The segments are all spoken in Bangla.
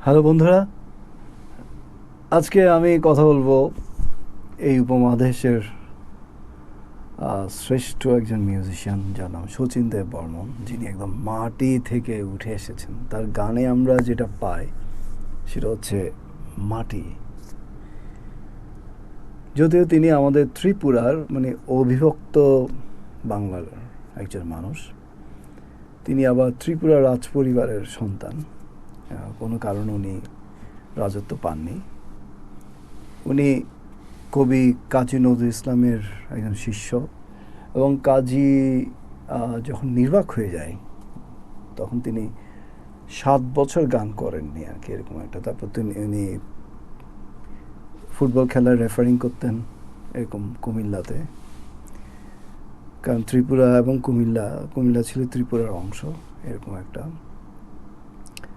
হ্যালো বন্ধুরা, আজকে আমি কথা বলবো এই উপমহাদেশের শ্রেষ্ঠ একজন মিউজিশিয়ান, যার নাম শচীন দেব বর্মন, যিনি একদম মাটি থেকে উঠে এসেছেন। তার গানে আমরা যেটা পাই সেটা হচ্ছে মাটি। যদিও তিনি আমাদের ত্রিপুরার মানে অবিভক্ত বাংলার একজন মানুষ, তিনি আবার ত্রিপুরা রাজ পরিবারের সন্তান। কোনো কারণে উনি রাজত্ব পাননি। উনি কবি কাজী নজরুল ইসলামের একজন শিষ্য, এবং কাজী যখন নির্বাক হয়ে যায় তখন তিনি 7 বছর গান করেননি আর কি, এরকম একটা। তারপর উনি ফুটবল খেলার রেফারিং করতেন এরকম কুমিল্লাতে, কারণ ত্রিপুরা এবং কুমিল্লা ছিল ত্রিপুরার অংশ, এরকম একটা।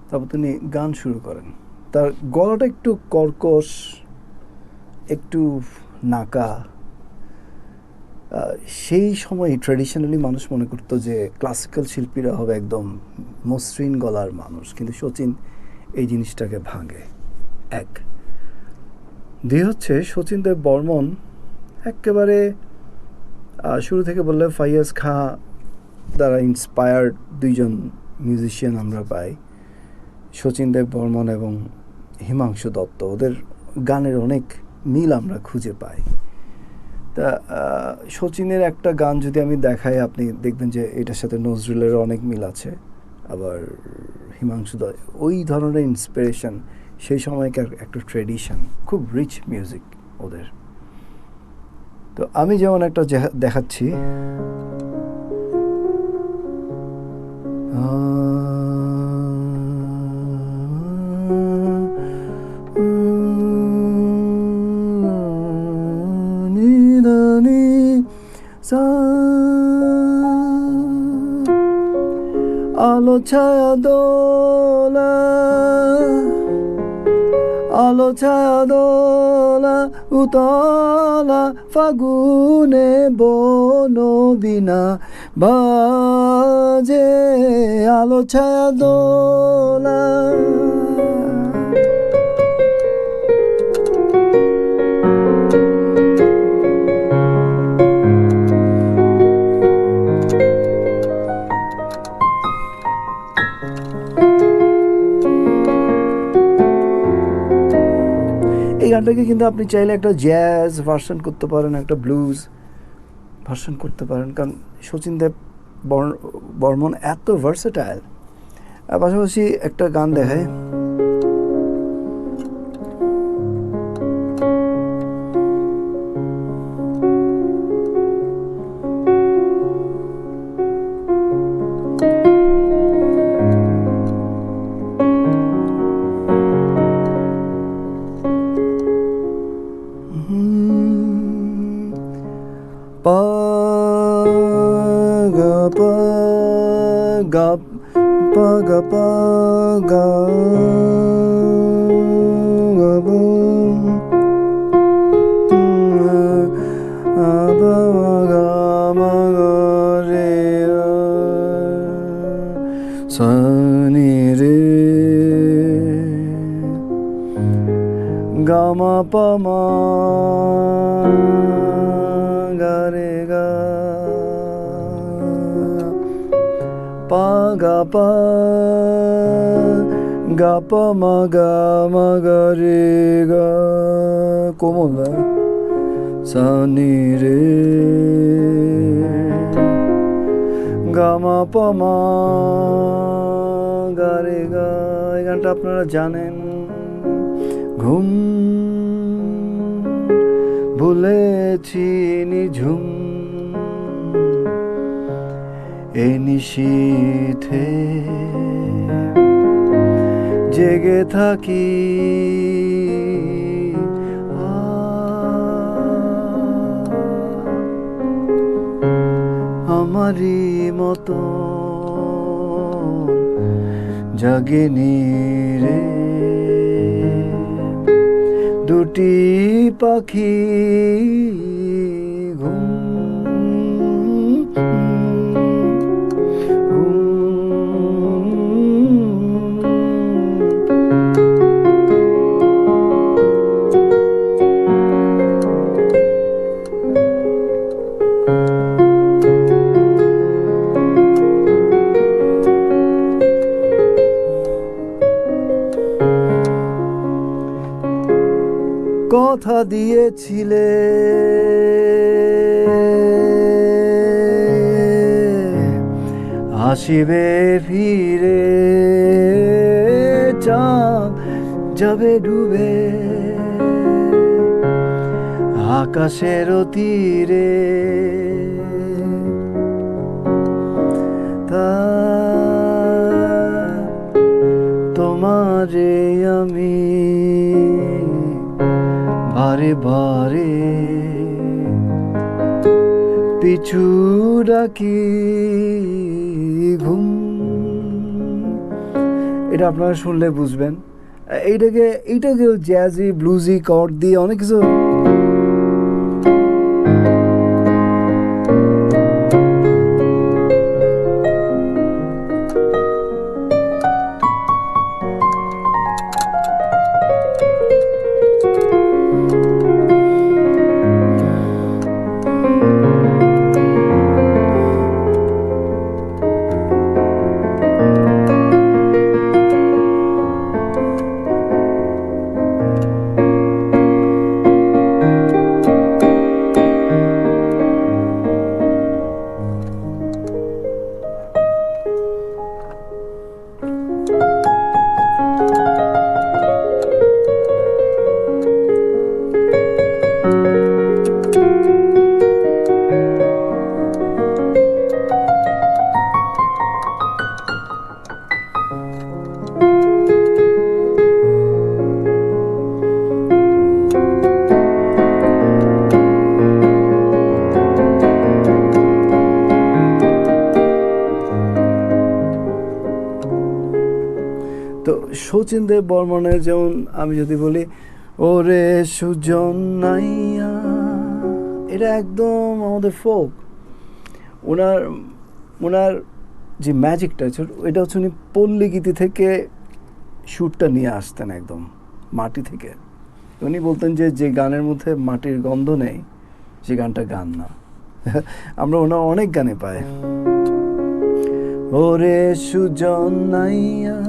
তারপর তিনি গান শুরু করেন। তার গলাটা একটু কর্কশ, একটু নাকা। সেই সময় ট্র্যাডিশনালি মানুষ মনে করতো যে ক্লাসিক্যাল শিল্পীরা হবে একদম মসৃণ গলার মানুষ, কিন্তু শচীন এই জিনিসটাকে ভাঙে। এক দুই হচ্ছে শচীন দেব বর্মন একেবারে শুরু থেকে বললে ফাইয়াজ খাঁ দ্বারা ইন্সপায়ার্ড দুইজন মিউজিশিয়ান আমরা পাই, শচীন দেব বর্মন এবং হিমাংশু দত্ত। ওদের গানের অনেক মিল আমরা খুঁজে পাই। তা শচীনের একটা গান যদি আমি দেখাই, আপনি দেখবেন যে এটার সাথে নজরুলের অনেক মিল আছে। আবার হিমাংশু দত্ত ওই ধরনের ইন্সপিরেশন, সেই সময়কার একটা ট্রেডিশন, খুব রিচ মিউজিক ওদের। তো আমি যেমন একটা দেখাচ্ছি, আলো ছায়া দোলা, আলো ছায়া দোলা উতলা ফাগুনে বনবিনা বাজে, আলো ছায়া দোলা। এই গানটাকে কিন্তু আপনি চাইলে একটা জ্যাজ ভার্সন করতে পারেন, একটা ব্লুজ ভার্সন করতে পারেন, কারণ শচীন দেব বর্মন এত ভার্সেটাইল। পাশাপাশি একটা গান দেখায়, pa ga pa ga pa ga pa ga ga boom ba ga ma ga re sa ni re ga ma pa ma ga re ga pa ga pa ga pa ma ga re ga কোমল সা নি রে গা মা পা মা গা রে গা। এই গানটা আপনারা জানেন। ঘুম ভুলেছি নিঝুম এ নিশীথে জেগে থাকি তোমারই মতো জাগেনি রে দুটি পাখি ঘুম কথা দিয়েছিলে আসিবে ফিরে চাঁদ যাবে ডুবে আকাশের তীরে তা তোমারে আমি বারে বারে পিছু ডাকি ঘুম। এটা আপনারা শুনলে বুঝবেন। এইটাকেও জ্যাজি ব্লুজি কর্ড দিয়ে অনেক কিছু তো শচীন দেব বর্মনের যেমন আমি যদি বলি ওরে সুজন নাইয়া, এটা একদম আমাদের ফোক। ওনার যে ম্যাজিকটা এটা হচ্ছে উনি পল্লী গীতি থেকে সুরটা নিয়ে আসতেন একদম মাটি থেকে। উনি বলতেন যে গানের মধ্যে মাটির গন্ধ নেই সে গানটা গান না। আমরা ওনার অনেক গানে পাই ওরে সুজন নাইয়া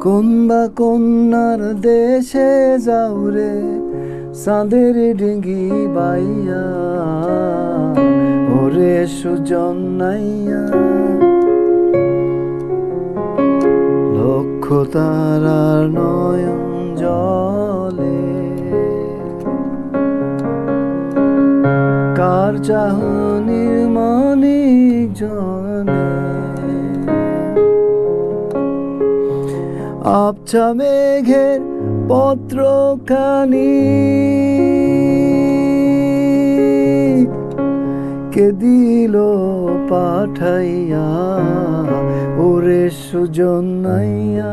কোন বা কন্যার দেশে যাও রে চাঁদের ডিঙ্গি বাইয়া ওরে সুজন নাইয়া লক্ষ তারার নয়ন জলে কার চাহনির মানিক জনে আবছা মেঘের পত্রখানি কে দিল পাঠাইয়া ওরে সুজন নাইয়া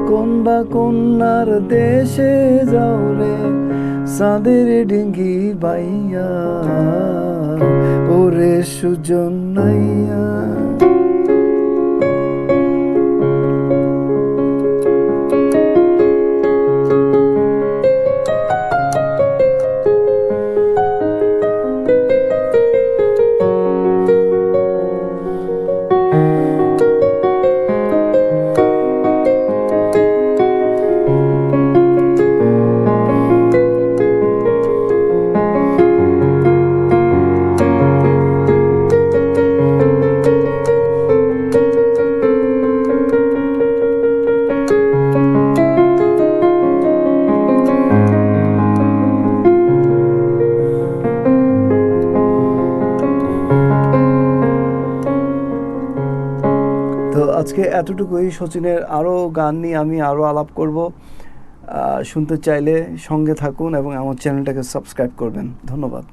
কোন বা কন্যার দেশে যাও রে চাঁদের ডিঙ্গি বাইয়া ওরে সুজন নাইয়া। তো আজকে এতটুকুই। শচীনের আরও গান নিয়ে আমি আরও আলাপ করব। শুনতে চাইলে সঙ্গে থাকুন এবং আমার চ্যানেলটাকে সাবস্ক্রাইব করবেন। ধন্যবাদ।